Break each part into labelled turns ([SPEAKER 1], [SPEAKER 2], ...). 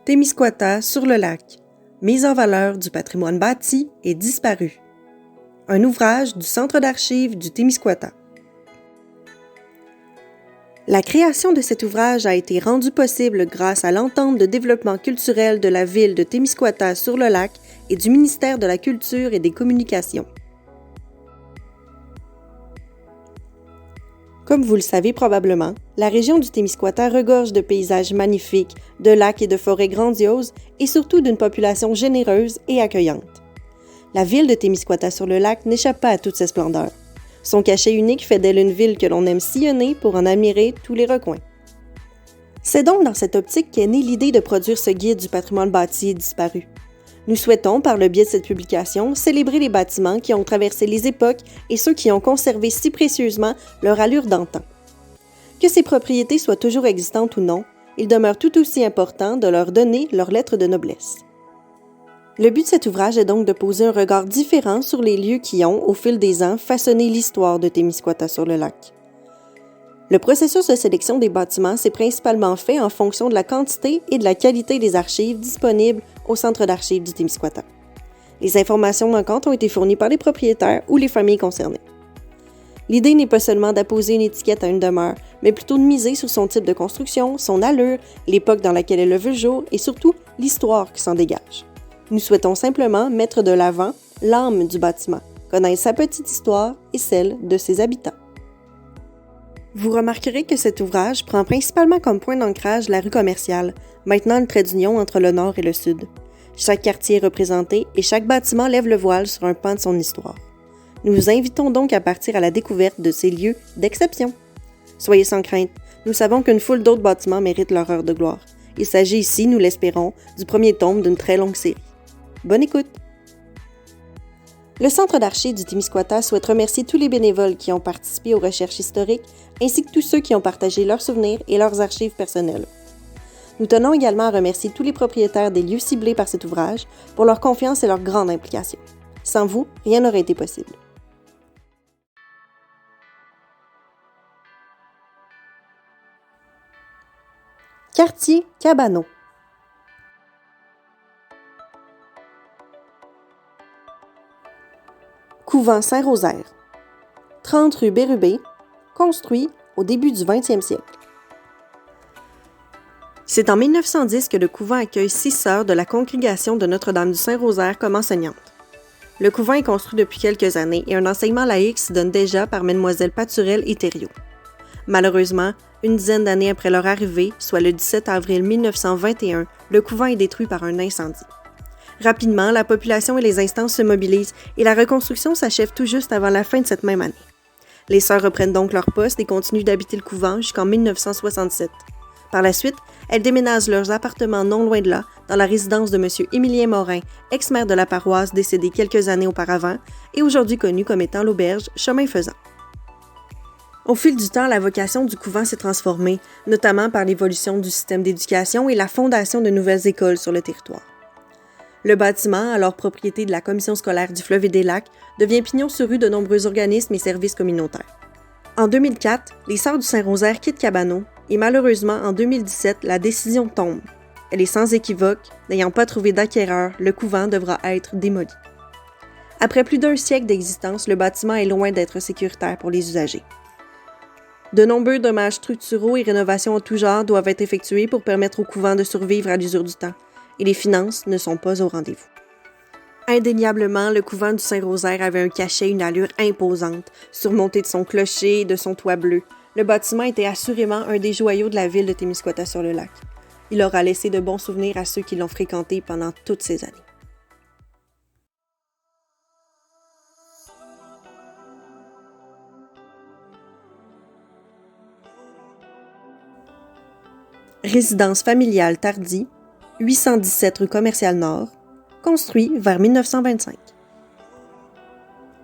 [SPEAKER 1] Témiscouata sur le lac. Mise en valeur du patrimoine bâti et disparu. Un ouvrage du Centre d'archives du Témiscouata. La création de cet ouvrage a été rendue possible grâce à l'entente de développement culturel de la ville de Témiscouata sur le lac et du ministère de la Culture et des Communications. Comme vous le savez probablement, la région du Témiscouata regorge de paysages magnifiques, de lacs et de forêts grandioses et surtout d'une population généreuse et accueillante. La ville de Témiscouata sur le lac n'échappe pas à toutes ces splendeurs. Son cachet unique fait d'elle une ville que l'on aime sillonner pour en admirer tous les recoins. C'est donc dans cette optique qu'est née l'idée de produire ce guide du patrimoine bâti et disparu. Nous souhaitons, par le biais de cette publication, célébrer les bâtiments qui ont traversé les époques et ceux qui ont conservé si précieusement leur allure d'antan. Que ces propriétés soient toujours existantes ou non, il demeure tout aussi important de leur donner leur lettre de noblesse. Le but de cet ouvrage est donc de poser un regard différent sur les lieux qui ont, au fil des ans, façonné l'histoire de Témiscouata sur le lac. Le processus de sélection des bâtiments s'est principalement fait en fonction de la quantité et de la qualité des archives disponibles au Centre d'archives du Témiscouata. Les informations manquantes ont été fournies par les propriétaires ou les familles concernées. L'idée n'est pas seulement d'apposer une étiquette à une demeure, mais plutôt de miser sur son type de construction, son allure, l'époque dans laquelle elle a vu le jour et surtout l'histoire qui s'en dégage. Nous souhaitons simplement mettre de l'avant l'âme du bâtiment, connaître sa petite histoire et celle de ses habitants. Vous remarquerez que cet ouvrage prend principalement comme point d'ancrage la rue commerciale, maintenant le trait d'union entre le nord et le sud. Chaque quartier est représenté et chaque bâtiment lève le voile sur un pan de son histoire. Nous vous invitons donc à partir à la découverte de ces lieux d'exception. Soyez sans crainte, nous savons qu'une foule d'autres bâtiments méritent leur heure de gloire. Il s'agit ici, nous l'espérons, du premier tome d'une très longue série. Bonne écoute! Le Centre d'archives du Témiscouata souhaite remercier tous les bénévoles qui ont participé aux recherches historiques, ainsi que tous ceux qui ont partagé leurs souvenirs et leurs archives personnelles. Nous tenons également à remercier tous les propriétaires des lieux ciblés par cet ouvrage pour leur confiance et leur grande implication. Sans vous, rien n'aurait été possible. Quartier Cabanon. Couvent Saint-Rosaire, 30 rue Bérubé, construit au début du 20e siècle. C'est en 1910 que le couvent accueille 6 sœurs de la congrégation de Notre-Dame du Saint-Rosaire comme enseignantes. Le couvent est construit depuis quelques années et un enseignement laïque s'y donne déjà par Mlle Paturel et Thériault. Malheureusement, une dizaine d'années après leur arrivée, soit le 17 avril 1921, le couvent est détruit par un incendie. Rapidement, la population et les instances se mobilisent et la reconstruction s'achève tout juste avant la fin de cette même année. Les sœurs reprennent donc leur poste et continuent d'habiter le couvent jusqu'en 1967. Par la suite, elles déménagent leurs appartements non loin de là, dans la résidence de M. Émilien Morin, ex-maire de la paroisse décédé quelques années auparavant et aujourd'hui connu comme étant l'auberge Chemin Faisant. Au fil du temps, la vocation du couvent s'est transformée, notamment par l'évolution du système d'éducation et la fondation de nouvelles écoles sur le territoire. Le bâtiment, alors propriété de la Commission scolaire du Fleuve et des Lacs, devient pignon sur rue de nombreux organismes et services communautaires. En 2004, les Sœurs du Saint-Rosaire quittent Cabanon et malheureusement, en 2017, la décision tombe. Elle est sans équivoque, n'ayant pas trouvé d'acquéreur, le couvent devra être démoli. Après plus d'un siècle d'existence, le bâtiment est loin d'être sécuritaire pour les usagers. De nombreux dommages structuraux et rénovations en tout genre doivent être effectués pour permettre au couvent de survivre à l'usure du temps. Et les finances ne sont pas au rendez-vous. Indéniablement, le couvent du Saint-Rosaire avait un cachet et une allure imposante, surmonté de son clocher et de son toit bleu. Le bâtiment était assurément un des joyaux de la ville de Témiscouata sur le lac. Il aura laissé de bons souvenirs à ceux qui l'ont fréquenté pendant toutes ces années. Résidence familiale Tardy, 817 rue Commerciale Nord, construit vers 1925.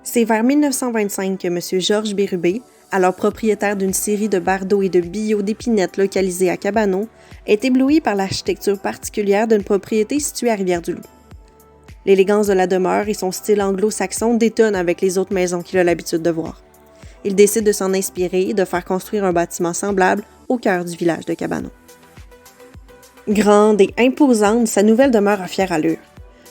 [SPEAKER 1] C'est vers 1925 que M. Georges Bérubé, alors propriétaire d'une série de bardeaux et de billots d'épinettes localisés à Cabanon, est ébloui par l'architecture particulière d'une propriété située à Rivière-du-Loup. L'élégance de la demeure et son style anglo-saxon détonnent avec les autres maisons qu'il a l'habitude de voir. Il décide de s'en inspirer et de faire construire un bâtiment semblable au cœur du village de Cabanon. Grande et imposante, sa nouvelle demeure a fière allure.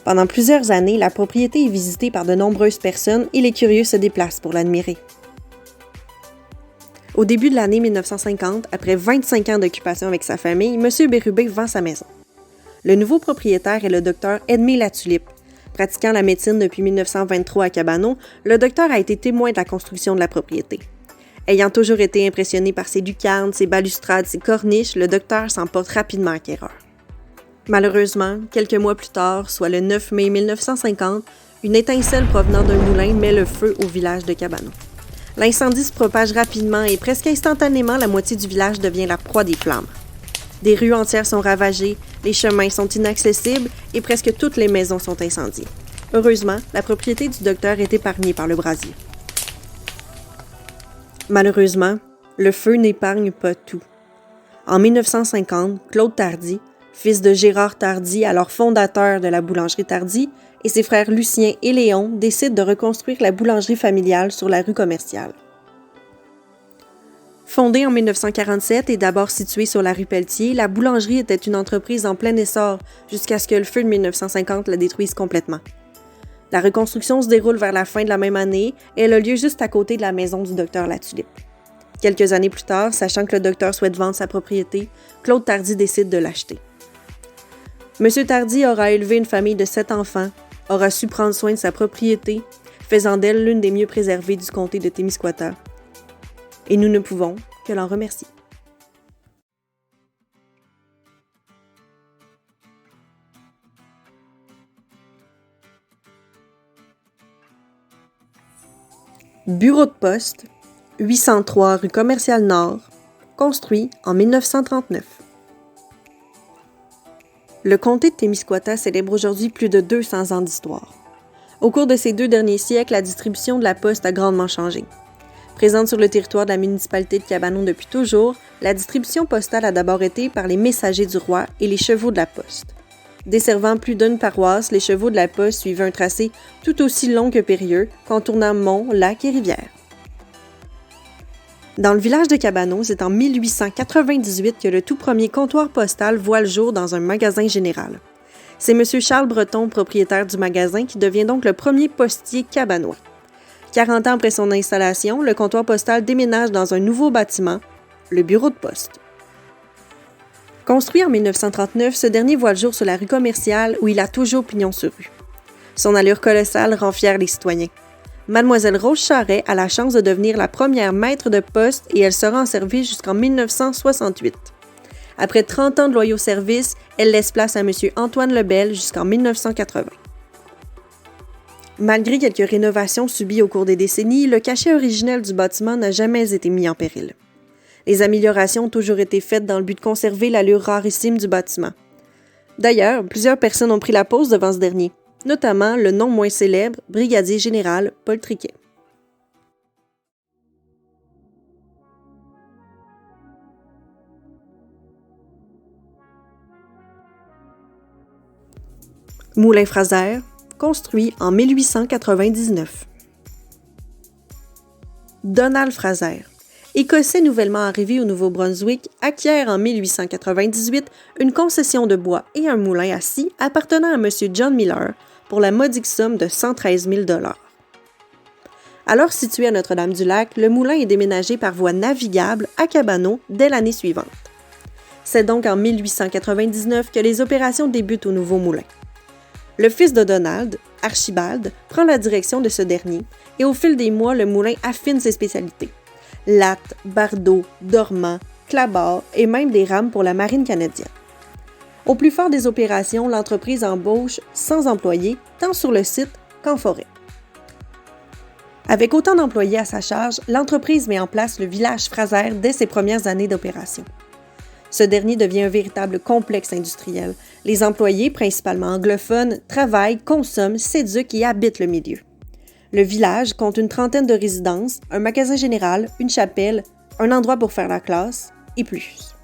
[SPEAKER 1] Pendant plusieurs années, la propriété est visitée par de nombreuses personnes et les curieux se déplacent pour l'admirer. Au début de l'année 1950, après 25 ans d'occupation avec sa famille, M. Bérubé vend sa maison. Le nouveau propriétaire est le docteur Edmé Latulippe. Pratiquant la médecine depuis 1923 à Cabanon, le docteur a été témoin de la construction de la propriété. Ayant toujours été impressionné par ses lucarnes, ses balustrades, ses corniches, le docteur s'en porte rapidement acquéreur. Malheureusement, quelques mois plus tard, soit le 9 mai 1950, une étincelle provenant d'un moulin met le feu au village de Cabanon. L'incendie se propage rapidement et presque instantanément, la moitié du village devient la proie des flammes. Des rues entières sont ravagées, les chemins sont inaccessibles et presque toutes les maisons sont incendiées. Heureusement, la propriété du docteur est épargnée par le brasier. Malheureusement, le feu n'épargne pas tout. En 1950, Claude Tardy, fils de Gérard Tardy, alors fondateur de la boulangerie Tardy, et ses frères Lucien et Léon décident de reconstruire la boulangerie familiale sur la rue Commerciale. Fondée en 1947 et d'abord située sur la rue Pelletier, la boulangerie était une entreprise en plein essor jusqu'à ce que le feu de 1950 la détruise complètement. La reconstruction se déroule vers la fin de la même année et elle a lieu juste à côté de la maison du docteur Latulippe. Quelques années plus tard, sachant que le docteur souhaite vendre sa propriété, Claude Tardy décide de l'acheter. M. Tardy aura élevé une famille de 7 enfants, aura su prendre soin de sa propriété, faisant d'elle l'une des mieux préservées du comté de Témiscouata. Et nous ne pouvons que l'en remercier. Bureau de poste, 803 rue Commerciale Nord, construit en 1939. Le comté de Témiscouata célèbre aujourd'hui plus de 200 ans d'histoire. Au cours de ces 2 derniers siècles, la distribution de la poste a grandement changé. Présente sur le territoire de la municipalité de Cabanon depuis toujours, la distribution postale a d'abord été par les messagers du roi et les chevaux de la poste. Desservant plus d'une paroisse, les chevaux de la poste suivaient un tracé tout aussi long que périlleux, contournant monts, lacs et rivières. Dans le village de Cabanon, c'est en 1898 que le tout premier comptoir postal voit le jour dans un magasin général. C'est M. Charles Breton, propriétaire du magasin, qui devient donc le premier postier cabanois. 40 ans après son installation, le comptoir postal déménage dans un nouveau bâtiment, le bureau de poste. Construit en 1939, ce dernier voit le jour sur la rue Commerciale où il a toujours pignon sur rue. Son allure colossale rend fiers les citoyens. Mademoiselle Rose Charret a la chance de devenir la première maître de poste et elle sera en service jusqu'en 1968. Après 30 ans de loyaux services, elle laisse place à M. Antoine Lebel jusqu'en 1980. Malgré quelques rénovations subies au cours des décennies, le cachet originel du bâtiment n'a jamais été mis en péril. Les améliorations ont toujours été faites dans le but de conserver l'allure rarissime du bâtiment. D'ailleurs, plusieurs personnes ont pris la pose devant ce dernier, notamment le non moins célèbre brigadier général Paul Triquet. Moulin Fraser, construit en 1899. Donald Fraser, Écossais nouvellement arrivé au Nouveau-Brunswick, acquiert en 1898 une concession de bois et un moulin à scie appartenant à M. John Miller pour la modique somme de 113 000 $. Alors situé à Notre-Dame-du-Lac, le moulin est déménagé par voie navigable à Cabanon dès l'année suivante. C'est donc en 1899 que les opérations débutent au nouveau moulin. Le fils de Donald, Archibald, prend la direction de ce dernier et au fil des mois, le moulin affine ses spécialités. Lattes, bardeaux, dormants, clabards et même des rames pour la marine canadienne. Au plus fort des opérations, l'entreprise embauche 100 employés, tant sur le site qu'en forêt. Avec autant d'employés à sa charge, l'entreprise met en place le village Fraser dès ses premières années d'opération. Ce dernier devient un véritable complexe industriel. Les employés, principalement anglophones, travaillent, consomment, s'éduquent et habitent le milieu. Le village compte une trentaine de résidences, un magasin général, une chapelle, un endroit pour faire la classe et plus.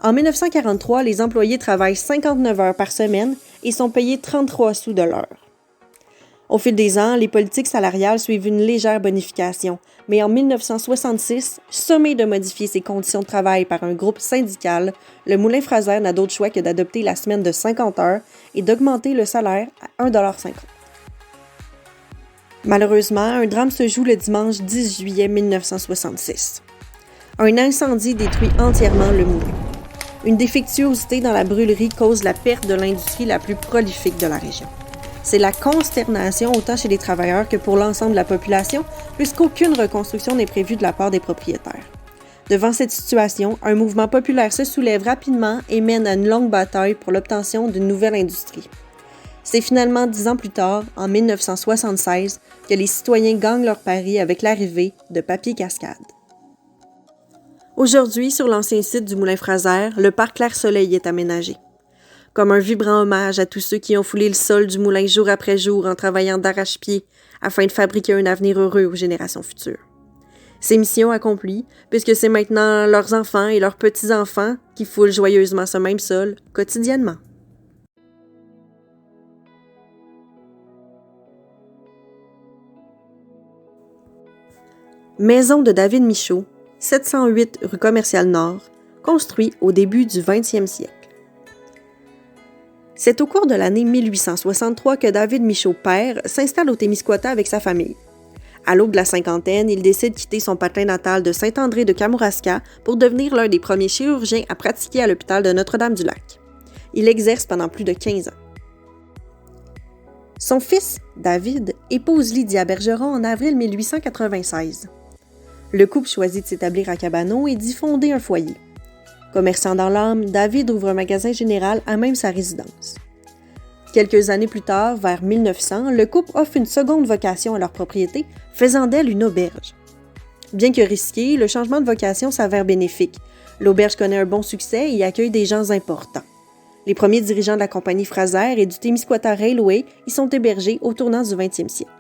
[SPEAKER 1] En 1943, les employés travaillent 59 heures par semaine et sont payés 33 sous de l'heure. Au fil des ans, les politiques salariales suivent une légère bonification, mais en 1966, sommé de modifier ses conditions de travail par un groupe syndical, le Moulin Fraser n'a d'autre choix que d'adopter la semaine de 50 heures et d'augmenter le salaire à 1,50 $. Malheureusement, un drame se joue le dimanche 10 juillet 1966. Un incendie détruit entièrement le moulin. Une défectuosité dans la brûlerie cause la perte de l'industrie la plus prolifique de la région. C'est la consternation autant chez les travailleurs que pour l'ensemble de la population, puisqu'aucune reconstruction n'est prévue de la part des propriétaires. Devant cette situation, un mouvement populaire se soulève rapidement et mène à une longue bataille pour l'obtention d'une nouvelle industrie. C'est finalement 10 ans plus tard, en 1976, que les citoyens gagnent leur pari avec l'arrivée de Papier Cascade. Aujourd'hui, sur l'ancien site du Moulin Fraser, le parc Clair-Soleil est aménagé. Comme un vibrant hommage à tous ceux qui ont foulé le sol du moulin jour après jour en travaillant d'arrache-pied afin de fabriquer un avenir heureux aux générations futures. C'est mission accomplie, puisque c'est maintenant leurs enfants et leurs petits-enfants qui foulent joyeusement ce même sol, quotidiennement. Maison de David Michaud, 708 rue Commerciale Nord, construit au début du 20e siècle. C'est au cours de l'année 1863 que David Michaud père s'installe au Témiscouata avec sa famille. À l'aube de la cinquantaine, il décide de quitter son patelin natal de Saint-André de Kamouraska pour devenir l'un des premiers chirurgiens à pratiquer à l'hôpital de Notre-Dame-du-Lac. Il exerce pendant plus de 15 ans. Son fils, David, épouse Lydia Bergeron en avril 1896. Le couple choisit de s'établir à Cabanon et d'y fonder un foyer. Commerçant dans l'âme, David ouvre un magasin général à même sa résidence. Quelques années plus tard, vers 1900, le couple offre une seconde vocation à leur propriété, faisant d'elle une auberge. Bien que risqué, le changement de vocation s'avère bénéfique. L'auberge connaît un bon succès et accueille des gens importants. Les premiers dirigeants de la compagnie Fraser et du Témiscouata Railway y sont hébergés au tournant du 20e siècle.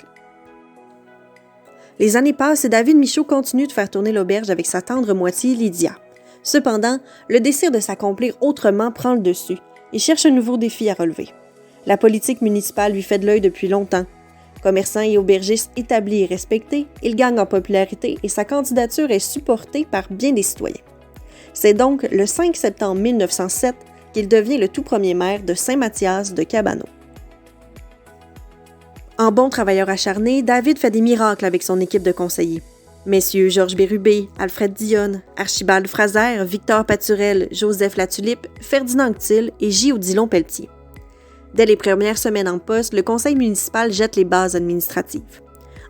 [SPEAKER 1] Les années passent et David Michaud continue de faire tourner l'auberge avec sa tendre moitié Lydia. Cependant, le désir de s'accomplir autrement prend le dessus et cherche un nouveau défi à relever. La politique municipale lui fait de l'œil depuis longtemps. Commerçant et aubergiste établi et respecté, il gagne en popularité et sa candidature est supportée par bien des citoyens. C'est donc le 5 septembre 1907 qu'il devient le tout premier maire de Saint-Mathias de Cabanon. En bon travailleur acharné, David fait des miracles avec son équipe de conseillers. Messieurs Georges Bérubé, Alfred Dionne, Archibald Fraser, Victor Paturel, Joseph Latulippe, Ferdinand Anctil et J. Odilon-Pelletier. Dès les premières semaines en poste, le conseil municipal jette les bases administratives.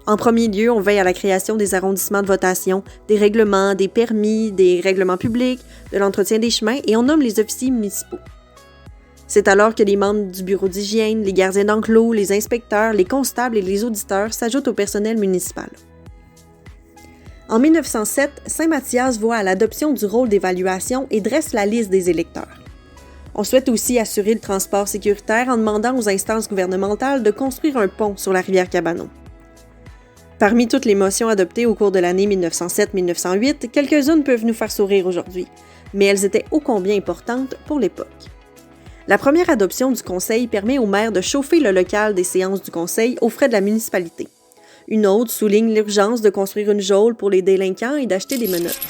[SPEAKER 1] En premier lieu, on veille à la création des arrondissements de votation, des règlements, des permis, des règlements publics, de l'entretien des chemins et on nomme les officiers municipaux. C'est alors que les membres du bureau d'hygiène, les gardiens d'enclos, les inspecteurs, les constables et les auditeurs s'ajoutent au personnel municipal. En 1907, Saint-Mathias voit à l'adoption du rôle d'évaluation et dresse la liste des électeurs. On souhaite aussi assurer le transport sécuritaire en demandant aux instances gouvernementales de construire un pont sur la rivière Cabanon. Parmi toutes les motions adoptées au cours de l'année 1907-1908, quelques-unes peuvent nous faire sourire aujourd'hui, mais elles étaient ô combien importantes pour l'époque. La première adoption du conseil permet au maire de chauffer le local des séances du conseil aux frais de la municipalité. Une autre souligne l'urgence de construire une geôle pour les délinquants et d'acheter des menottes.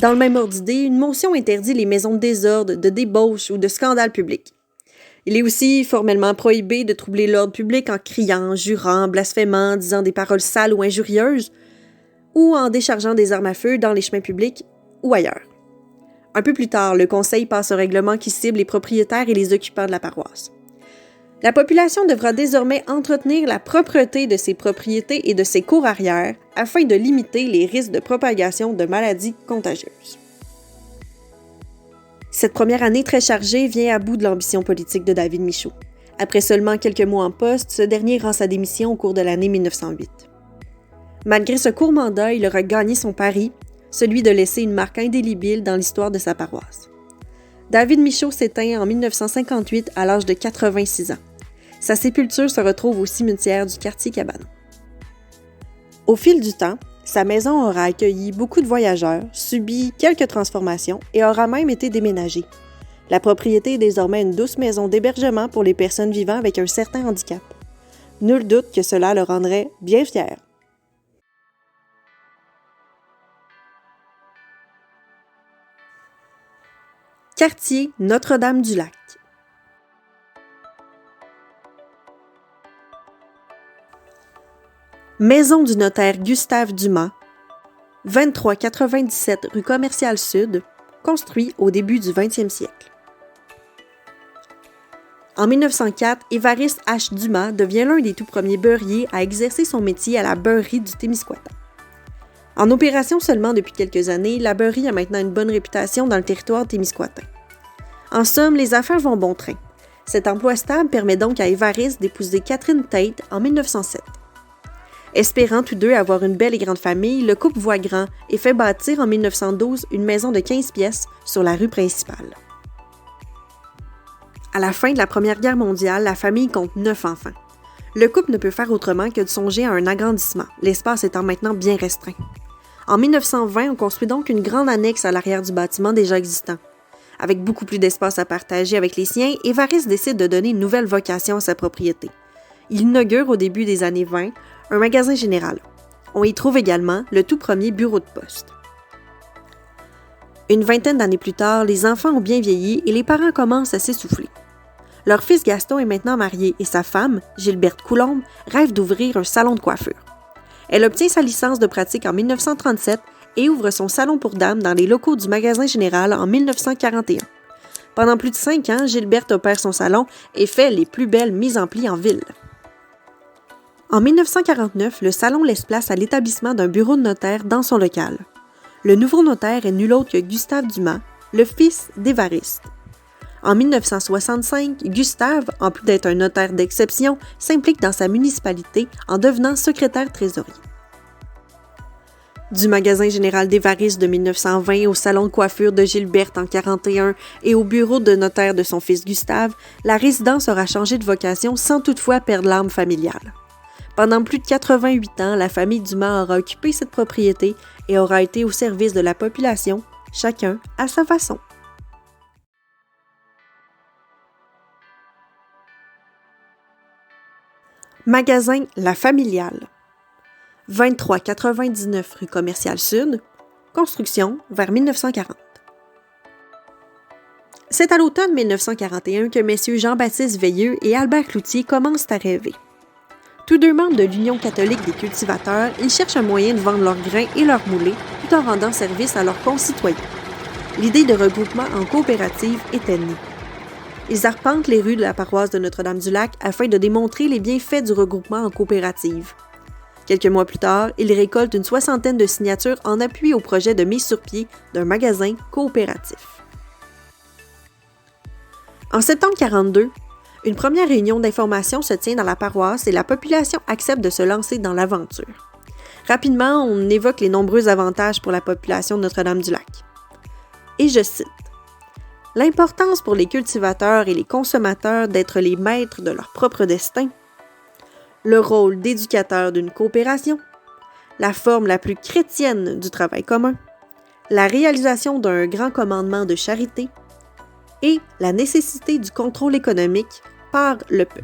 [SPEAKER 1] Dans le même ordre d'idée, une motion interdit les maisons de désordre, de débauche ou de scandale public. Il est aussi formellement prohibé de troubler l'ordre public en criant, jurant, blasphémant, disant des paroles sales ou injurieuses, ou en déchargeant des armes à feu dans les chemins publics ou ailleurs. Un peu plus tard, le conseil passe un règlement qui cible les propriétaires et les occupants de la paroisse. La population devra désormais entretenir la propreté de ses propriétés et de ses cours arrière afin de limiter les risques de propagation de maladies contagieuses. Cette première année très chargée vient à bout de l'ambition politique de David Michaud. Après seulement quelques mois en poste, ce dernier rend sa démission au cours de l'année 1908. Malgré ce court mandat, il aura gagné son pari, celui de laisser une marque indélébile dans l'histoire de sa paroisse. David Michaud s'éteint en 1958 à l'âge de 86 ans. Sa sépulture se retrouve au cimetière du quartier Cabanon. Au fil du temps, sa maison aura accueilli beaucoup de voyageurs, subi quelques transformations et aura même été déménagée. La propriété est désormais une douce maison d'hébergement pour les personnes vivant avec un certain handicap. Nul doute que cela le rendrait bien fier. Quartier Notre-Dame-du-Lac. Maison du notaire Gustave Dumas, 2397 rue Commerciale Sud, construit au début du 20e siècle. En 1904, Évariste H. Dumas devient l'un des tout premiers beurriers à exercer son métier à la beurrerie du Témiscouata. En opération seulement depuis quelques années, la beurrerie a maintenant une bonne réputation dans le territoire témiscouatain. En somme, les affaires vont bon train. Cet emploi stable permet donc à Évariste d'épouser Catherine Tate en 1907. Espérant tous deux avoir une belle et grande famille, le couple voit grand et fait bâtir en 1912 une maison de 15 pièces sur la rue principale. À la fin de la Première Guerre mondiale, la famille compte 9 enfants. Le couple ne peut faire autrement que de songer à un agrandissement, l'espace étant maintenant bien restreint. En 1920, on construit donc une grande annexe à l'arrière du bâtiment déjà existant. Avec beaucoup plus d'espace à partager avec les siens, Évariste décide de donner une nouvelle vocation à sa propriété. Il inaugure au début des années 20 un magasin général. On y trouve également le tout premier bureau de poste. Une vingtaine d'années plus tard, les enfants ont bien vieilli et les parents commencent à s'essouffler. Leur fils Gaston est maintenant marié et sa femme, Gilberte Coulombe, rêve d'ouvrir un salon de coiffure. Elle obtient sa licence de pratique en 1937 et ouvre son salon pour dames dans les locaux du magasin général en 1941. Pendant plus de 5 ans, Gilberte opère son salon et fait les plus belles mises en pli en ville. En 1949, le salon laisse place à l'établissement d'un bureau de notaire dans son local. Le nouveau notaire est nul autre que Gustave Dumas, le fils d'Évariste. En 1965, Gustave, en plus d'être un notaire d'exception, s'implique dans sa municipalité en devenant secrétaire trésorier. Du magasin général d'Évariste de 1920 au salon de coiffure de Gilberte en 1941 et au bureau de notaire de son fils Gustave, la résidence aura changé de vocation sans toutefois perdre l'âme familiale. Pendant plus de 88 ans, la famille Dumas aura occupé cette propriété et aura été au service de la population, chacun à sa façon. Magasin La Familiale, 2399 rue Commerciale Sud, construction vers 1940. C'est à l'automne 1941 que messieurs Jean-Baptiste Veilleux et Albert Cloutier commencent à rêver. Tous deux membres de l'Union catholique des cultivateurs, ils cherchent un moyen de vendre leurs grains et leurs moulets tout en rendant service à leurs concitoyens. L'idée de regroupement en coopérative était née. Ils arpentent les rues de la paroisse de Notre-Dame-du-Lac afin de démontrer les bienfaits du regroupement en coopérative. Quelques mois plus tard, ils récoltent une 60aine de signatures en appui au projet de mise sur pied d'un magasin coopératif. En septembre 1942, une première réunion d'information se tient dans la paroisse et la population accepte de se lancer dans l'aventure. Rapidement, on évoque les nombreux avantages pour la population de Notre-Dame-du-Lac. Et je cite: « L'importance pour les cultivateurs et les consommateurs d'être les maîtres de leur propre destin, le rôle d'éducateur d'une coopération, la forme la plus chrétienne du travail commun, la réalisation d'un grand commandement de charité et la nécessité du contrôle économique par le peuple. »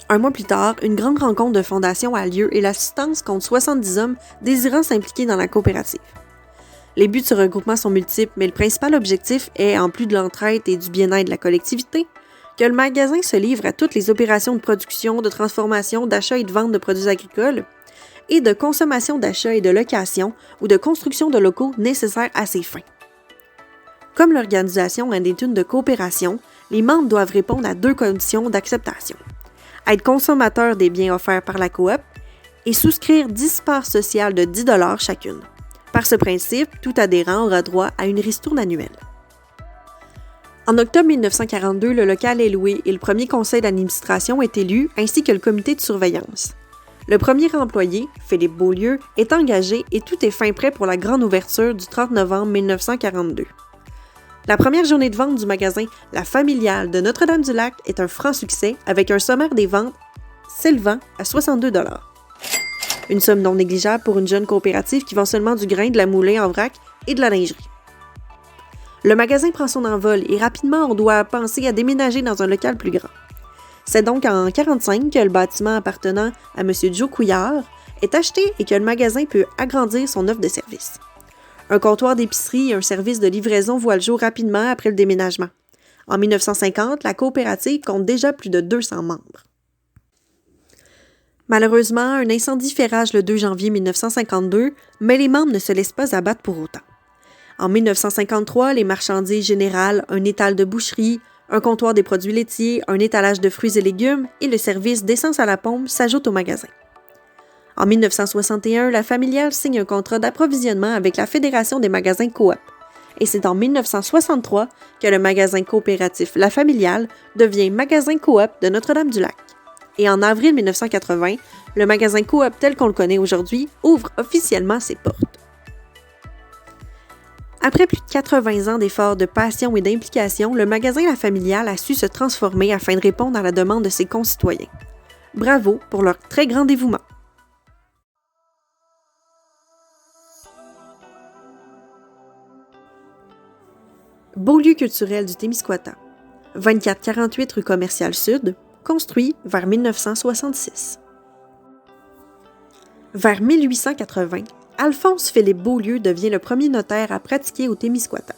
[SPEAKER 1] Un mois plus tard, une grande rencontre de fondation a lieu et l'assistance compte 70 hommes désirant s'impliquer dans la coopérative. Les buts de ce regroupement sont multiples, mais le principal objectif est, en plus de l'entraide et du bien-être de la collectivité, que le magasin se livre à toutes les opérations de production, de transformation, d'achat et de vente de produits agricoles et de consommation d'achat et de location ou de construction de locaux nécessaires à ces fins. Comme l'organisation est une de coopération, les membres doivent répondre à 2 conditions d'acceptation: être consommateurs des biens offerts par la coop et souscrire 10 parts sociales de 10 $ chacune. Par ce principe, tout adhérent aura droit à une ristourne annuelle. En octobre 1942, le local est loué et le premier conseil d'administration est élu, ainsi que le comité de surveillance. Le premier employé, Philippe Beaulieu, est engagé et tout est fin prêt pour la grande ouverture du 30 novembre 1942. La première journée de vente du magasin La Familiale de Notre-Dame-du-Lac est un franc succès avec un sommaire des ventes s'élevant à 62 $. Une somme non négligeable pour une jeune coopérative qui vend seulement du grain, de la moulée en vrac et de la lingerie. Le magasin prend son envol et rapidement on doit penser à déménager dans un local plus grand. C'est donc en 1945 que le bâtiment appartenant à M. Joe Couillard est acheté et que le magasin peut agrandir son offre de services. Un comptoir d'épicerie et un service de livraison voient le jour rapidement après le déménagement. En 1950, la coopérative compte déjà plus de 200 membres. Malheureusement, un incendie fait rage le 2 janvier 1952, mais les membres ne se laissent pas abattre pour autant. En 1953, les marchandises générales, un étal de boucherie, un comptoir des produits laitiers, un étalage de fruits et légumes et le service d'essence à la pompe s'ajoutent au magasin. En 1961, la familiale signe un contrat d'approvisionnement avec la Fédération des magasins Coop. Et c'est en 1963 que le magasin coopératif La Familiale devient Magasin Coop de Notre-Dame-du-Lac. Et en avril 1980, le magasin Coop tel qu'on le connaît aujourd'hui ouvre officiellement ses portes. Après plus de 80 ans d'efforts de passion et d'implication, le magasin La Familiale a su se transformer afin de répondre à la demande de ses concitoyens. Bravo pour leur très grand dévouement. Beau-lieu culturel du Témiscouata, 2448 rue Commerciale Sud, construit vers 1966. Vers 1880, Alphonse-Philippe Beaulieu devient le premier notaire à pratiquer au Témiscouata.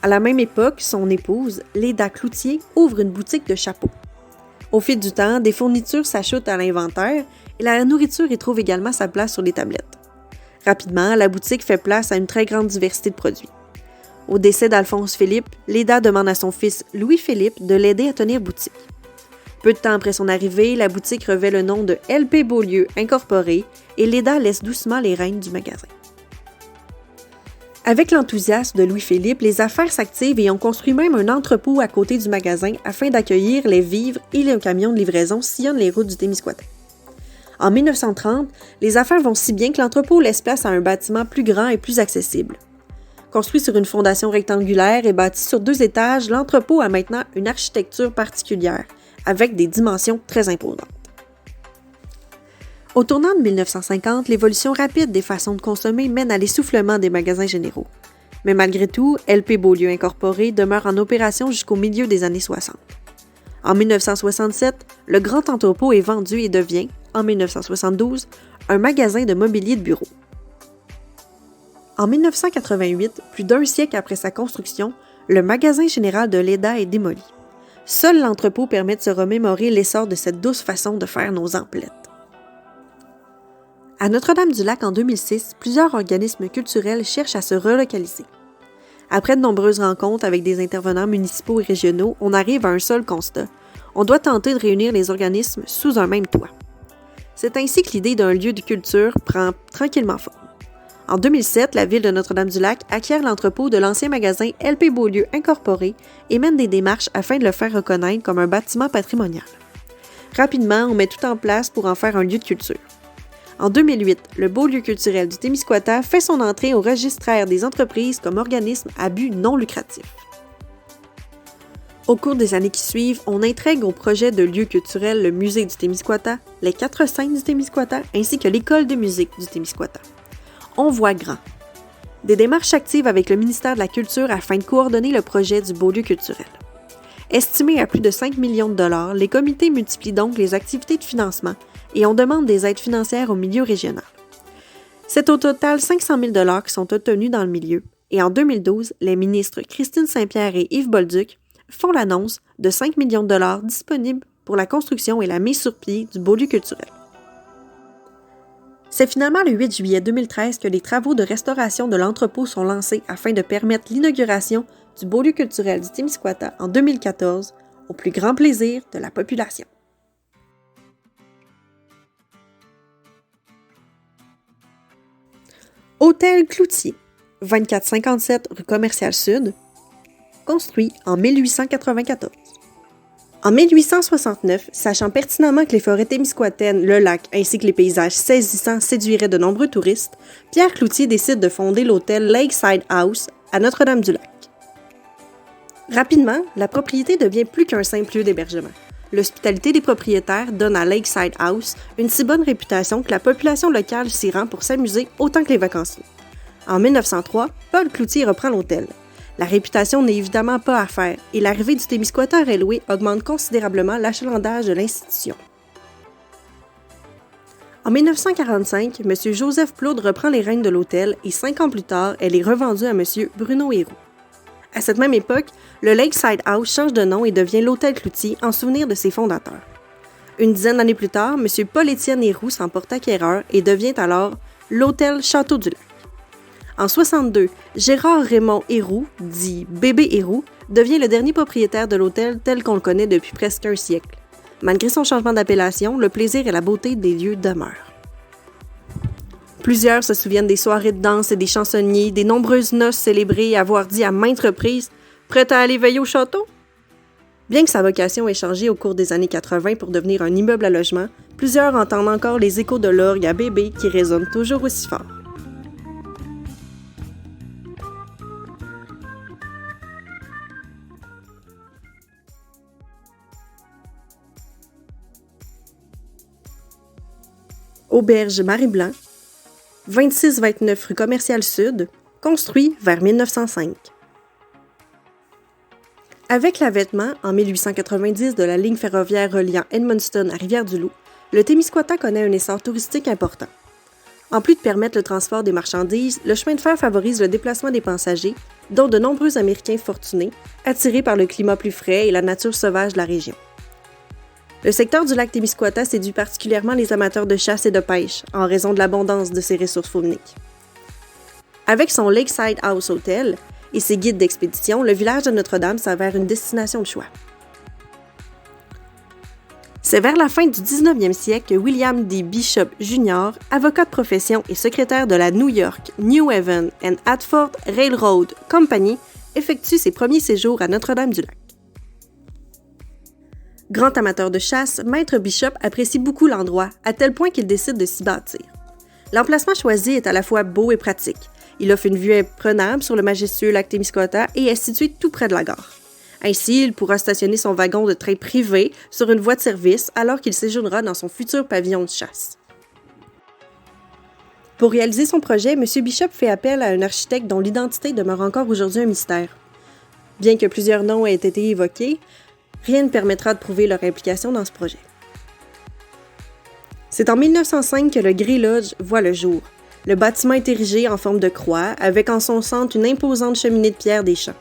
[SPEAKER 1] À la même époque, son épouse, Léda Cloutier, ouvre une boutique de chapeaux. Au fil du temps, des fournitures s'ajoutent à l'inventaire et la nourriture y trouve également sa place sur les tablettes. Rapidement, la boutique fait place à une très grande diversité de produits. Au décès d'Alphonse-Philippe, Léda demande à son fils Louis-Philippe de l'aider à tenir boutique. Peu de temps après son arrivée, la boutique revêt le nom de LP Beaulieu Incorporé et Léda laisse doucement les rênes du magasin. Avec l'enthousiasme de Louis-Philippe, les affaires s'activent et on construit même un entrepôt à côté du magasin afin d'accueillir les vivres et les camions de livraison sillonnent les routes du Témiscouata. En 1930, les affaires vont si bien que l'entrepôt laisse place à un bâtiment plus grand et plus accessible. Construit sur une fondation rectangulaire et bâti sur 2 étages, l'entrepôt a maintenant une architecture particulière, avec des dimensions très imposantes. Au tournant de 1950, l'évolution rapide des façons de consommer mène à l'essoufflement des magasins généraux. Mais malgré tout, LP Beaulieu Incorporé demeure en opération jusqu'au milieu des années 60. En 1967, le grand entrepôt est vendu et devient, en 1972, un magasin de mobilier de bureau. En 1988, plus d'un siècle après sa construction, le magasin général de Léda est démoli. Seul l'entrepôt permet de se remémorer l'essor de cette douce façon de faire nos emplettes. À Notre-Dame-du-Lac en 2006, plusieurs organismes culturels cherchent à se relocaliser. Après de nombreuses rencontres avec des intervenants municipaux et régionaux, on arrive à un seul constat. On doit tenter de réunir les organismes sous un même toit. C'est ainsi que l'idée d'un lieu de culture prend tranquillement forme. En 2007, la ville de Notre-Dame-du-Lac acquiert l'entrepôt de l'ancien magasin LP Beaulieu Incorporé et mène des démarches afin de le faire reconnaître comme un bâtiment patrimonial. Rapidement, on met tout en place pour en faire un lieu de culture. En 2008, le Beau-lieu culturel du Témiscouata fait son entrée au registraire des entreprises comme organisme à but non lucratif. Au cours des années qui suivent, on intègre au projet de lieu culturel le musée du Témiscouata, les 4 scènes du Témiscouata ainsi que l'école de musique du Témiscouata. On voit grand. Des démarches actives avec le ministère de la Culture afin de coordonner le projet du Beau-lieu culturel. Estimé à plus de 5 millions de dollars, les comités multiplient donc les activités de financement et on demande des aides financières au milieu régional. C'est au total 500 000 $ qui sont obtenus dans le milieu et en 2012, les ministres Christine Saint-Pierre et Yves Bolduc font l'annonce de 5 millions de dollars disponibles pour la construction et la mise sur pied du Beau-lieu culturel. C'est finalement le 8 juillet 2013 que les travaux de restauration de l'entrepôt sont lancés afin de permettre l'inauguration du Beau-lieu culturel du Témiscouata en 2014, au plus grand plaisir de la population. Hôtel Cloutier, 2457 rue Commerciale Sud, construit en 1894. En 1869, sachant pertinemment que les forêts témiscouataines, le lac ainsi que les paysages saisissants séduiraient de nombreux touristes, Pierre Cloutier décide de fonder l'hôtel Lakeside House à Notre-Dame-du-Lac. Rapidement, la propriété devient plus qu'un simple lieu d'hébergement. L'hospitalité des propriétaires donne à Lakeside House une si bonne réputation que la population locale s'y rend pour s'amuser autant que les vacanciers. En 1903, Paul Cloutier reprend l'hôtel. La réputation n'est évidemment pas à faire et l'arrivée du Témiscouata Railway augmente considérablement l'achalandage de l'institution. En 1945, M. Joseph Plourde reprend les rênes de l'hôtel et 5 ans plus tard, elle est revendue à M. Bruno Héroux. À cette même époque, le Lakeside House change de nom et devient l'Hôtel Cloutier en souvenir de ses fondateurs. Une dizaine d'années plus tard, M. Paul-Étienne Héroux s'en porte acquéreur et devient alors l'Hôtel Château-du-Lac. En 1962, Gérard Raymond Héroux, dit Bébé Héroux, devient le dernier propriétaire de l'hôtel tel qu'on le connaît depuis presque un siècle. Malgré son changement d'appellation, le plaisir et la beauté des lieux demeurent. Plusieurs se souviennent des soirées de danse et des chansonniers, des nombreuses noces célébrées et avoir dit à maintes reprises « Prête à aller veiller au château ?» Bien que sa vocation ait changé au cours des années 80 pour devenir un immeuble à logement, plusieurs entendent encore les échos de l'orgue à bébé qui résonnent toujours aussi fort. Auberge Marie-Blanc, 26-29 rue Commerciale Sud, construit vers 1905. Avec l'avènement, en 1890, de la ligne ferroviaire reliant Edmundston à Rivière-du-Loup, le Témiscouata connaît un essor touristique important. En plus de permettre le transport des marchandises, le chemin de fer favorise le déplacement des passagers, dont de nombreux Américains fortunés, attirés par le climat plus frais et la nature sauvage de la région. Le secteur du lac Témiscouata séduit particulièrement les amateurs de chasse et de pêche, en raison de l'abondance de ses ressources fauniques. Avec son Lakeside House Hotel et ses guides d'expédition, le village de Notre-Dame s'avère une destination de choix. C'est vers la fin du 19e siècle que William D. Bishop Jr., avocat de profession et secrétaire de la New York, New Haven and Hartford Railroad Company, effectue ses premiers séjours à Notre-Dame-du-Lac. Grand amateur de chasse, Maître Bishop apprécie beaucoup l'endroit, à tel point qu'il décide de s'y bâtir. L'emplacement choisi est à la fois beau et pratique. Il offre une vue imprenable sur le majestueux lac Témiscouata et est situé tout près de la gare. Ainsi, il pourra stationner son wagon de train privé sur une voie de service alors qu'il séjournera dans son futur pavillon de chasse. Pour réaliser son projet, M. Bishop fait appel à un architecte dont l'identité demeure encore aujourd'hui un mystère. Bien que plusieurs noms aient été évoqués, rien ne permettra de prouver leur implication dans ce projet. C'est en 1905 que le Grey Lodge voit le jour. Le bâtiment est érigé en forme de croix, avec en son centre une imposante cheminée de pierre des champs.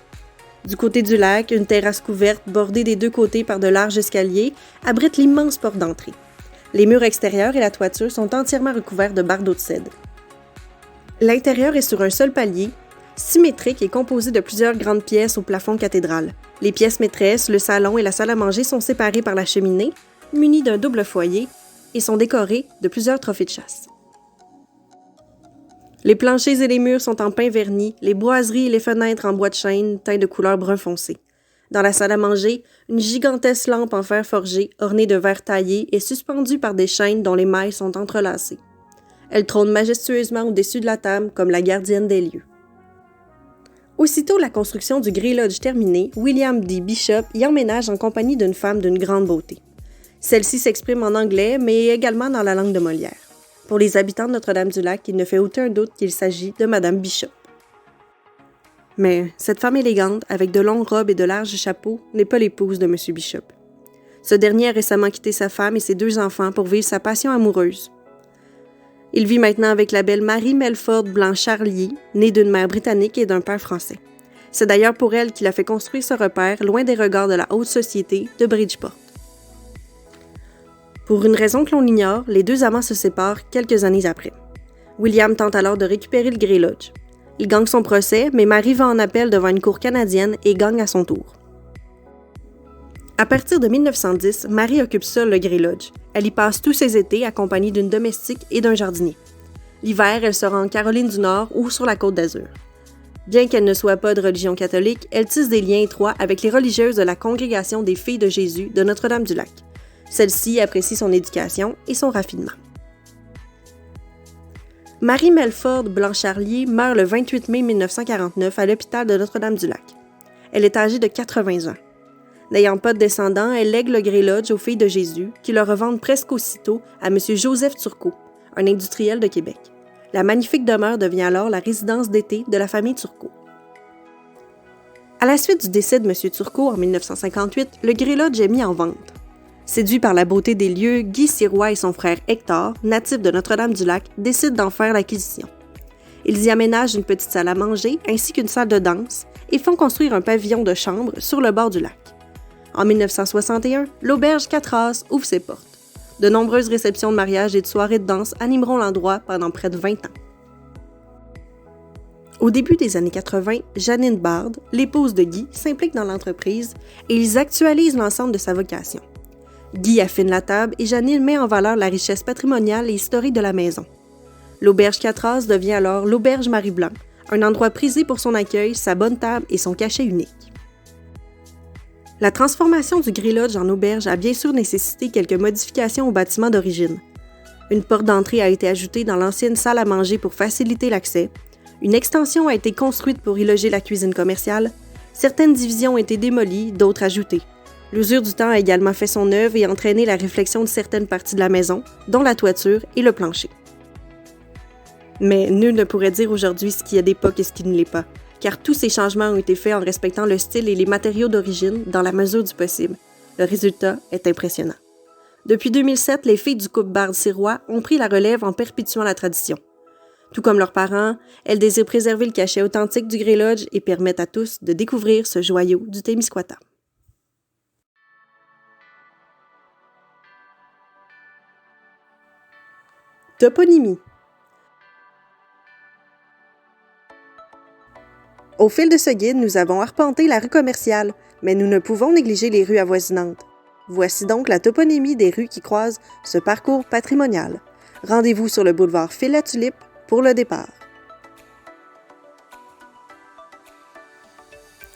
[SPEAKER 1] Du côté du lac, une terrasse couverte, bordée des deux côtés par de larges escaliers, abrite l'immense porte d'entrée. Les murs extérieurs et la toiture sont entièrement recouverts de bardeaux de cèdre. L'intérieur est sur un seul palier, symétrique et composé de plusieurs grandes pièces au plafond cathédral. Les pièces maîtresses, le salon et la salle à manger sont séparés par la cheminée, munis d'un double foyer, et sont décorés de plusieurs trophées de chasse. Les planchers et les murs sont en pain verni, les boiseries et les fenêtres en bois de chêne teints de couleur brun foncé. Dans la salle à manger, une gigantesque lampe en fer forgé, ornée de verres taillés et suspendue par des chaînes dont les mailles sont entrelacées. Elle trône majestueusement au-dessus de la table comme la gardienne des lieux. Aussitôt la construction du Grey Lodge terminée, William D. Bishop y emménage en compagnie d'une femme d'une grande beauté. Celle-ci s'exprime en anglais, mais également dans la langue de Molière. Pour les habitants de Notre-Dame-du-Lac, il ne fait aucun doute qu'il s'agit de Madame Bishop. Mais cette femme élégante, avec de longues robes et de larges chapeaux, n'est pas l'épouse de M. Bishop. Ce dernier a récemment quitté sa femme et ses 2 enfants pour vivre sa passion amoureuse. Il vit maintenant avec la belle Marie Melford Blanchard-Lier, née d'une mère britannique et d'un père français. C'est d'ailleurs pour elle qu'il a fait construire ce repère, loin des regards de la haute société de Bridgeport. Pour une raison que l'on ignore, les 2 amants se séparent quelques années après. William tente alors de récupérer le Grey Lodge. Il gagne son procès, mais Marie va en appel devant une cour canadienne et gagne à son tour. À partir de 1910, Marie occupe seule le Grey Lodge. Elle y passe tous ses étés accompagnée d'une domestique et d'un jardinier. L'hiver, elle se rend en Caroline du Nord ou sur la Côte d'Azur. Bien qu'elle ne soit pas de religion catholique, elle tisse des liens étroits avec les religieuses de la Congrégation des Filles de Jésus de Notre-Dame-du-Lac. Celle-ci apprécie son éducation et son raffinement. Marie Melford Blanchard-Lier meurt le 28 mai 1949 à l'hôpital de Notre-Dame-du-Lac. Elle est âgée de 80 ans. N'ayant pas de descendants, elle lègue le Grey Lodge aux Filles de Jésus, qui le revendent presque aussitôt à M. Joseph Turcot, un industriel de Québec. La magnifique demeure devient alors la résidence d'été de la famille Turcot. À la suite du décès de M. Turcot en 1958, le Grey Lodge est mis en vente. Séduit par la beauté des lieux, Guy Sirois et son frère Hector, natifs de Notre-Dame-du-Lac, décident d'en faire l'acquisition. Ils y aménagent une petite salle à manger ainsi qu'une salle de danse et font construire un pavillon de chambre sur le bord du lac. En 1961, l'auberge 4 As ouvre ses portes. De nombreuses réceptions de mariage et de soirées de danse animeront l'endroit pendant près de 20 ans. Au début des années 80, Janine Bard, l'épouse de Guy, s'implique dans l'entreprise et ils actualisent l'ensemble de sa vocation. Guy affine la table et Janine met en valeur la richesse patrimoniale et historique de la maison. L'auberge 4 As devient alors l'auberge Marie-Blanc, un endroit prisé pour son accueil, sa bonne table et son cachet unique. La transformation du Grey Lodge en auberge a bien sûr nécessité quelques modifications au bâtiment d'origine. Une porte d'entrée a été ajoutée dans l'ancienne salle à manger pour faciliter l'accès. Une extension a été construite pour y loger la cuisine commerciale. Certaines divisions ont été démolies, d'autres ajoutées. L'usure du temps a également fait son œuvre et entraîné la réflexion de certaines parties de la maison, dont la toiture et le plancher. Mais nul ne pourrait dire aujourd'hui ce qu'il y a d'époque et ce qui ne l'est pas, car tous ces changements ont été faits en respectant le style et les matériaux d'origine dans la mesure du possible. Le résultat est impressionnant. Depuis 2007, les filles du couple Bard-Sirois ont pris la relève en perpétuant la tradition. Tout comme leurs parents, elles désirent préserver le cachet authentique du Grey Lodge et permettent à tous de découvrir ce joyau du Témiscouata. Toponymie. Au fil de ce guide, nous avons arpenté la rue commerciale, mais nous ne pouvons négliger les rues avoisinantes. Voici donc la toponymie des rues qui croisent ce parcours patrimonial. Rendez-vous sur le boulevard Phil-la-Tulipe pour le départ.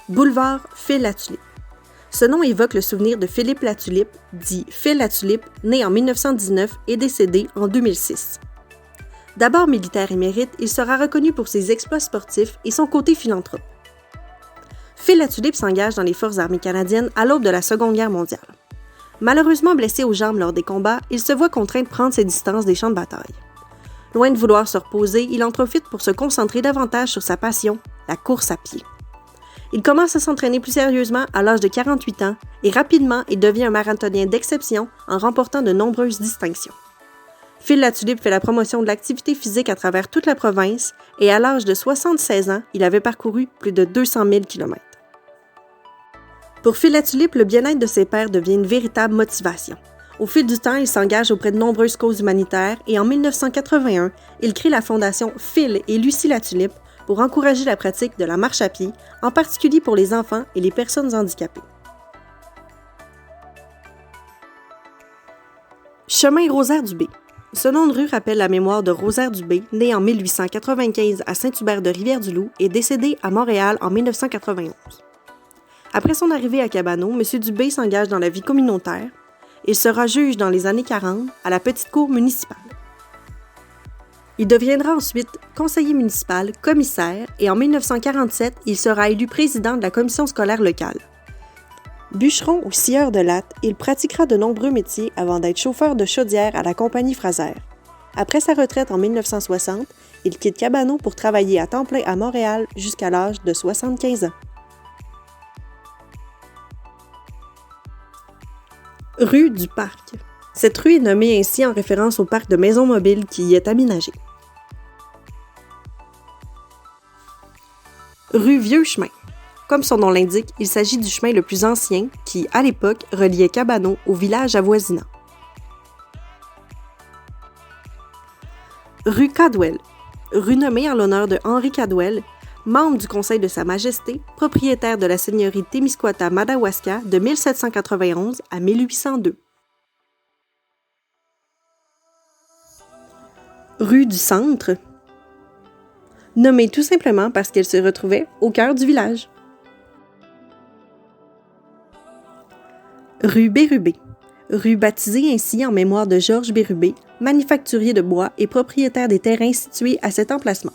[SPEAKER 1] Boulevard Phil-la-Tulipe. Ce nom évoque le souvenir de Philippe Latulippe, dit Phil Latulippe, né en 1919 et décédé en 2006. D'abord militaire émérite, il sera reconnu pour ses exploits sportifs et son côté philanthrope. Phil Latulippe s'engage dans les forces armées canadiennes à l'aube de la Seconde Guerre mondiale. Malheureusement blessé aux jambes lors des combats, il se voit contraint de prendre ses distances des champs de bataille. Loin de vouloir se reposer, il en profite pour se concentrer davantage sur sa passion, la course à pied. Il commence à s'entraîner plus sérieusement à l'âge de 48 ans et rapidement il devient un marathonien d'exception en remportant de nombreuses distinctions. Phil Latulippe fait la promotion de l'activité physique à travers toute la province et à l'âge de 76 ans, il avait parcouru plus de 200 000 km. Pour Phil Latulippe, le bien-être de ses pairs devient une véritable motivation. Au fil du temps, il s'engage auprès de nombreuses causes humanitaires et en 1981, il crée la fondation Phil et Lucie Latulippe pour encourager la pratique de la marche à pied, en particulier pour les enfants et les personnes handicapées. Chemin Rosaire-du-Bé. Ce nom de rue rappelle la mémoire de Rosaire-du-Bé, né en 1895 à Saint-Hubert-de-Rivière-du-Loup et décédé à Montréal en 1991. Après son arrivée à Cabano, M. Dubé s'engage dans la vie communautaire. Il sera juge dans les années 40 à la petite cour municipale. Il deviendra ensuite conseiller municipal, commissaire et en 1947, il sera élu président de la commission scolaire locale. Bûcheron ou scieur de latte, il pratiquera de nombreux métiers avant d'être chauffeur de chaudière à la compagnie Fraser. Après sa retraite en 1960, il quitte Cabano pour travailler à temps plein à Montréal jusqu'à l'âge de 75 ans. Rue du Parc. Cette rue est nommée ainsi en référence au parc de maisons mobiles qui y est aménagé. Rue Vieux Chemin. Comme son nom l'indique, il s'agit du chemin le plus ancien qui, à l'époque, reliait Cabano au village avoisinant. Rue Cadwell. Rue nommée en l'honneur de Henri Cadwell, membre du Conseil de Sa Majesté, propriétaire de la seigneurie Témiscouata-Madawaska de 1791 à 1802. Rue du Centre. Nommée tout simplement parce qu'elle se retrouvait au cœur du village. Rue Bérubé. Rue baptisée ainsi en mémoire de Georges Bérubé, manufacturier de bois et propriétaire des terrains situés à cet emplacement.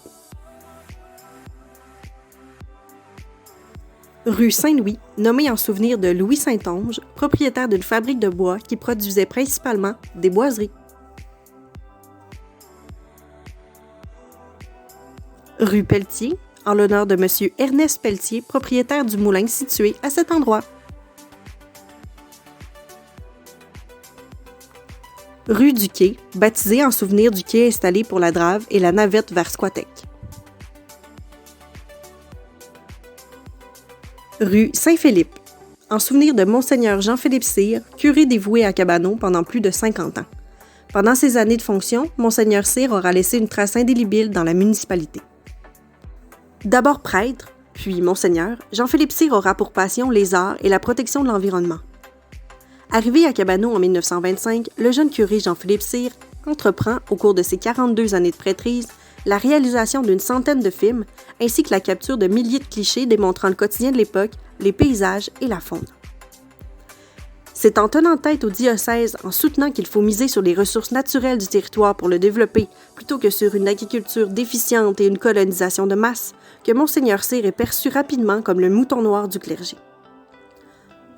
[SPEAKER 1] Rue Saint-Louis, nommée en souvenir de Louis Saint-Onge, propriétaire d'une fabrique de bois qui produisait principalement des boiseries. Rue Pelletier, en l'honneur de M. Ernest Pelletier, propriétaire du moulin situé à cet endroit. Rue du Quai, baptisée en souvenir du quai installé pour la Drave et la navette vers Squatec. Rue Saint-Philippe, en souvenir de Monseigneur Jean-Philippe Cyr, curé dévoué à Cabanon pendant plus de 50 ans. Pendant ses années de fonction, Monseigneur Cyr aura laissé une trace indélébile dans la municipalité. D'abord prêtre, puis Monseigneur, Jean-Philippe Cyr aura pour passion les arts et la protection de l'environnement. Arrivé à Cabanon en 1925, le jeune curé Jean-Philippe Cyr entreprend, au cours de ses 42 années de prêtrise, la réalisation d'une centaine de films ainsi que la capture de milliers de clichés démontrant le quotidien de l'époque, les paysages et la faune. C'est en tenant tête au diocèse, en soutenant qu'il faut miser sur les ressources naturelles du territoire pour le développer, plutôt que sur une agriculture déficiente et une colonisation de masse, que Monseigneur Cyr est perçu rapidement comme le mouton noir du clergé.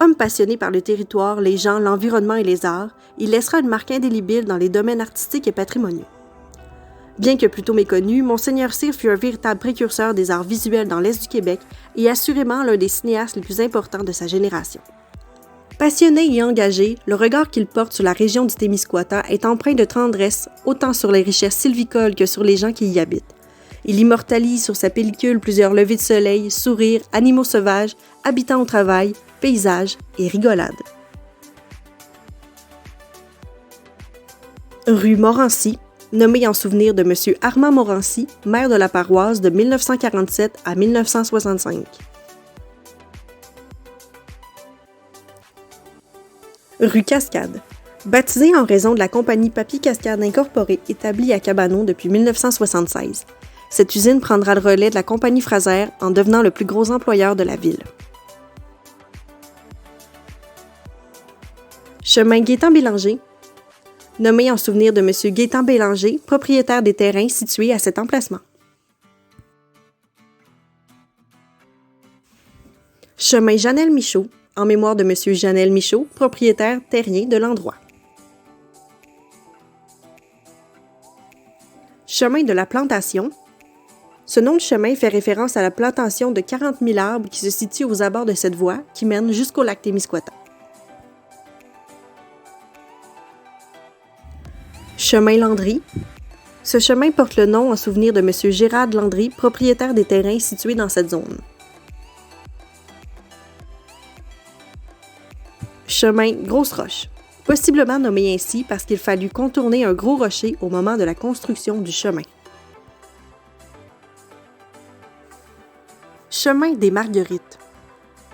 [SPEAKER 1] Homme passionné par le territoire, les gens, l'environnement et les arts, il laissera une marque indélébile dans les domaines artistiques et patrimoniaux. Bien que plutôt méconnu, Monseigneur Cyr fut un véritable précurseur des arts visuels dans l'Est du Québec et assurément l'un des cinéastes les plus importants de sa génération. Passionné et engagé, le regard qu'il porte sur la région du Témiscouata est empreint de tendresse autant sur les richesses sylvicoles que sur les gens qui y habitent. Il immortalise sur sa pellicule plusieurs levées de soleil, sourires, animaux sauvages, habitants au travail, paysages et rigolades. Rue Morancy, nommée en souvenir de M. Armand Morancy, maire de la paroisse de 1947 à 1965. Rue Cascade, baptisée en raison de la compagnie Papier Cascade Incorporée établie à Cabanon depuis 1976. Cette usine prendra le relais de la compagnie Fraser en devenant le plus gros employeur de la ville. Chemin Gaétan-Bélanger, nommé en souvenir de M. Gaétan Bélanger, propriétaire des terrains situés à cet emplacement. Chemin Janel Michaud, en mémoire de M. Janel Michaud, propriétaire terrien de l'endroit. Chemin de la Plantation. Ce nom de chemin fait référence à la plantation de 40 000 arbres qui se situe aux abords de cette voie qui mène jusqu'au lac Témiscouata. Chemin Landry. Ce chemin porte le nom en souvenir de M. Gérard Landry, propriétaire des terrains situés dans cette zone. Chemin Grosse Roche, possiblement nommé ainsi parce qu'il fallut contourner un gros rocher au moment de la construction du chemin. Chemin des Marguerites.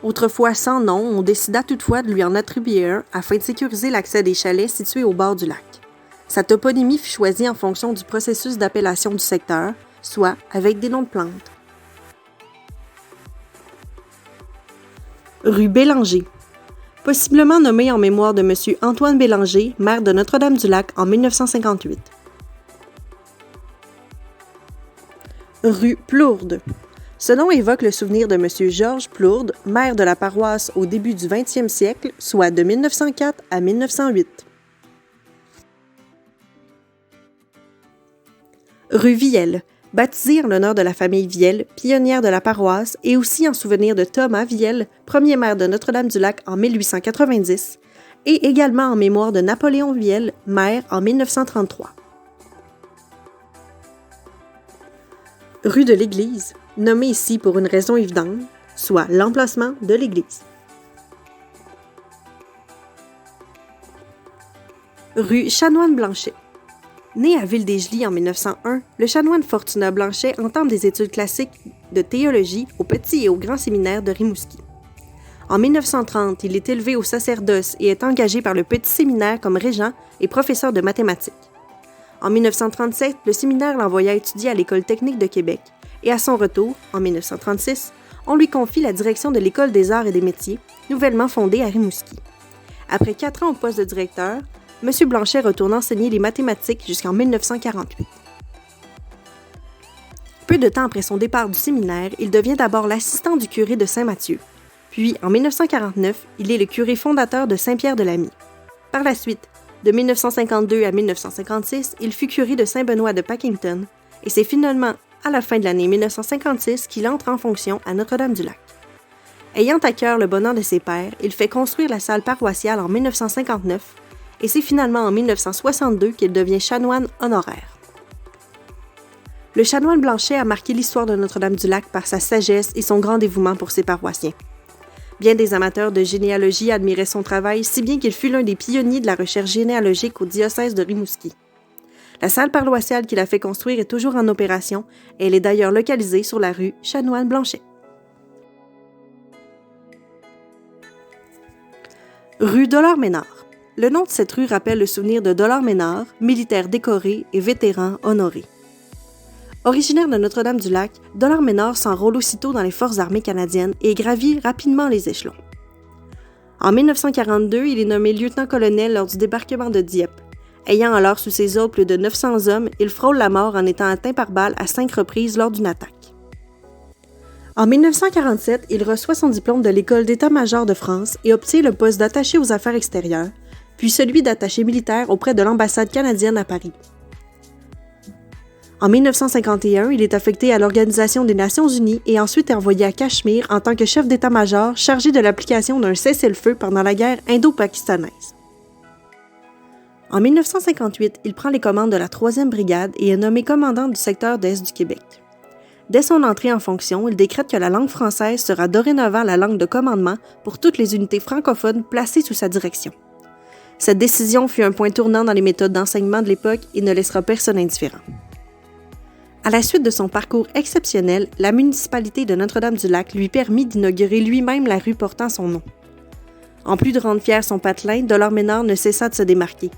[SPEAKER 1] Autrefois sans nom, on décida toutefois de lui en attribuer un afin de sécuriser l'accès des chalets situés au bord du lac. Sa toponymie fut choisie en fonction du processus d'appellation du secteur, soit avec des noms de plantes. Rue Bélanger. Possiblement nommée en mémoire de M. Antoine Bélanger, maire de Notre-Dame-du-Lac en 1958. Rue Plourde. Ce nom évoque le souvenir de M. Georges Plourde, maire de la paroisse au début du 20e siècle, soit de 1904 à 1908. Rue Vielle, baptisée en l'honneur de la famille Vielle, pionnière de la paroisse, et aussi en souvenir de Thomas Vielle, premier maire de Notre-Dame-du-Lac en 1890, et également en mémoire de Napoléon Vielle, maire en 1933. Rue de l'Église, nommée ici pour une raison évidente, soit l'emplacement de l'église. Rue Chanoine-Blanchet. Né à Ville-des-Gelis en 1901, le chanoine Fortunat Blanchet entame des études classiques de théologie au Petit et au Grand Séminaire de Rimouski. En 1930, il est élevé au sacerdoce et est engagé par le Petit Séminaire comme régent et professeur de mathématiques. En 1937, le séminaire l'envoya étudier à l'École technique de Québec et à son retour, en 1936, on lui confie la direction de l'École des arts et des métiers, nouvellement fondée à Rimouski. Après 4 ans au poste de directeur, M. Blanchet retourne enseigner les mathématiques jusqu'en 1948. Peu de temps après son départ du séminaire, il devient d'abord l'assistant du curé de Saint-Mathieu. Puis, en 1949, il est le curé fondateur de Saint-Pierre-de-Lamy. Par la suite, de 1952 à 1956, il fut curé de Saint-Benoît de Packington et c'est finalement à la fin de l'année 1956 qu'il entre en fonction à Notre-Dame-du-Lac. Ayant à cœur le bonheur de ses pairs, il fait construire la salle paroissiale en 1959 et c'est finalement en 1962 qu'il devient chanoine honoraire. Le chanoine Blanchet a marqué l'histoire de Notre-Dame-du-Lac par sa sagesse et son grand dévouement pour ses paroissiens. Bien des amateurs de généalogie admiraient son travail, si bien qu'il fut l'un des pionniers de la recherche généalogique au diocèse de Rimouski. La salle paroissiale qu'il a fait construire est toujours en opération et elle est d'ailleurs localisée sur la rue Chanoine-Blanchet. Rue Dollard-Ménard. Le nom de cette rue rappelle le souvenir de Dollard-Ménard, militaire décoré et vétéran honoré. Originaire de Notre-Dame-du-Lac, Dollard-Ménard s'enrôle aussitôt dans les forces armées canadiennes et gravit rapidement les échelons. En 1942, il est nommé lieutenant-colonel lors du débarquement de Dieppe. Ayant alors sous ses ordres plus de 900 hommes, il frôle la mort en étant atteint par balle à 5 reprises lors d'une attaque. En 1947, il reçoit son diplôme de l'École d'état-major de France et obtient le poste d'attaché aux affaires extérieures, puis celui d'attaché militaire auprès de l'ambassade canadienne à Paris. En 1951, il est affecté à l'Organisation des Nations Unies et ensuite est envoyé à Cachemire en tant que chef d'état-major chargé de l'application d'un cessez-le-feu pendant la guerre indo-pakistanaise. En 1958, il prend les commandes de la 3e brigade et est nommé commandant du secteur d'Est du Québec. Dès son entrée en fonction, il décrète que la langue française sera dorénavant la langue de commandement pour toutes les unités francophones placées sous sa direction. Cette décision fut un point tournant dans les méthodes d'enseignement de l'époque et ne laissera personne indifférent. À la suite de son parcours exceptionnel, la municipalité de Notre-Dame-du-Lac lui permit d'inaugurer lui-même la rue portant son nom. En plus de rendre fier son patelin, Dollard-Ménard ne cessa de se démarquer.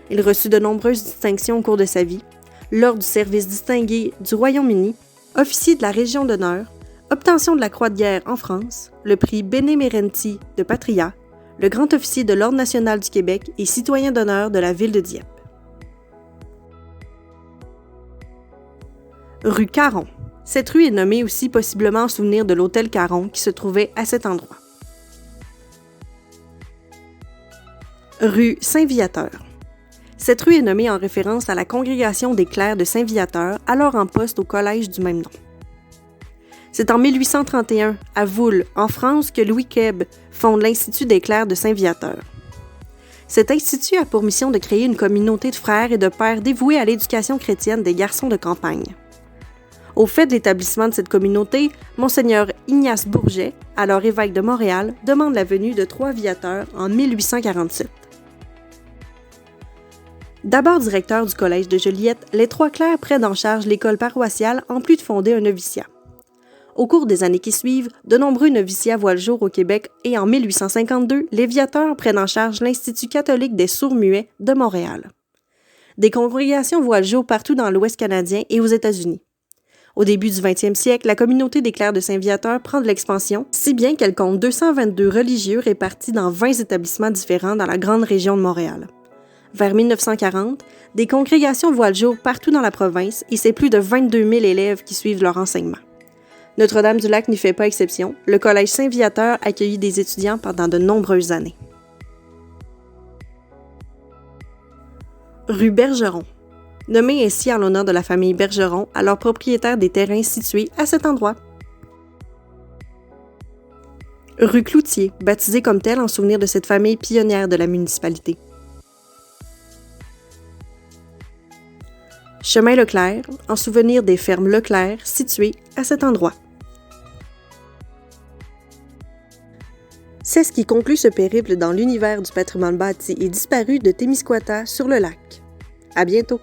[SPEAKER 1] Il reçut de nombreuses distinctions au cours de sa vie, l'ordre du service distingué du Royaume-Uni, officier de la Légion d'honneur, obtention de la Croix de guerre en France, le prix Benemerenti de Patria, le grand officier de l'Ordre national du Québec et citoyen d'honneur de la ville de Dieppe. Rue Caron. Cette rue est nommée aussi possiblement en souvenir de l'hôtel Caron qui se trouvait à cet endroit. Rue Saint-Viateur. Cette rue est nommée en référence à la congrégation des clercs de Saint-Viateur, alors en poste au collège du même nom. C'est en 1831, à Voules, en France, que Louis Quebe fonde l'Institut des clercs de Saint-Viateur. Cet institut a pour mission de créer une communauté de frères et de pères dévoués à l'éducation chrétienne des garçons de campagne. Au fait de l'établissement de cette communauté, Monseigneur Ignace Bourget, alors évêque de Montréal, demande la venue de 3 viateurs en 1847. D'abord directeur du collège de Joliette, les 3 clercs prennent en charge l'école paroissiale en plus de fonder un noviciat. Au cours des années qui suivent, de nombreux noviciats voient le jour au Québec et en 1852, les viateurs prennent en charge l'Institut catholique des sourds-muets de Montréal. Des congrégations voient le jour partout dans l'Ouest canadien et aux États-Unis. Au début du 20e siècle, la communauté des clercs de Saint-Viateur prend de l'expansion, si bien qu'elle compte 222 religieux répartis dans 20 établissements différents dans la grande région de Montréal. Vers 1940, des congrégations voient le jour partout dans la province et c'est plus de 22 000 élèves qui suivent leur enseignement. Notre-Dame-du-Lac n'y fait pas exception. Le collège Saint-Viateur accueillit des étudiants pendant de nombreuses années. Rue Bergeron. Nommée ainsi en l'honneur de la famille Bergeron, alors propriétaire des terrains situés à cet endroit. Rue Cloutier, baptisée comme telle en souvenir de cette famille pionnière de la municipalité. Chemin Leclerc, en souvenir des fermes Leclerc situées à cet endroit. C'est ce qui conclut ce périple dans l'univers du patrimoine bâti et disparu de Témiscouata sur le lac. À bientôt!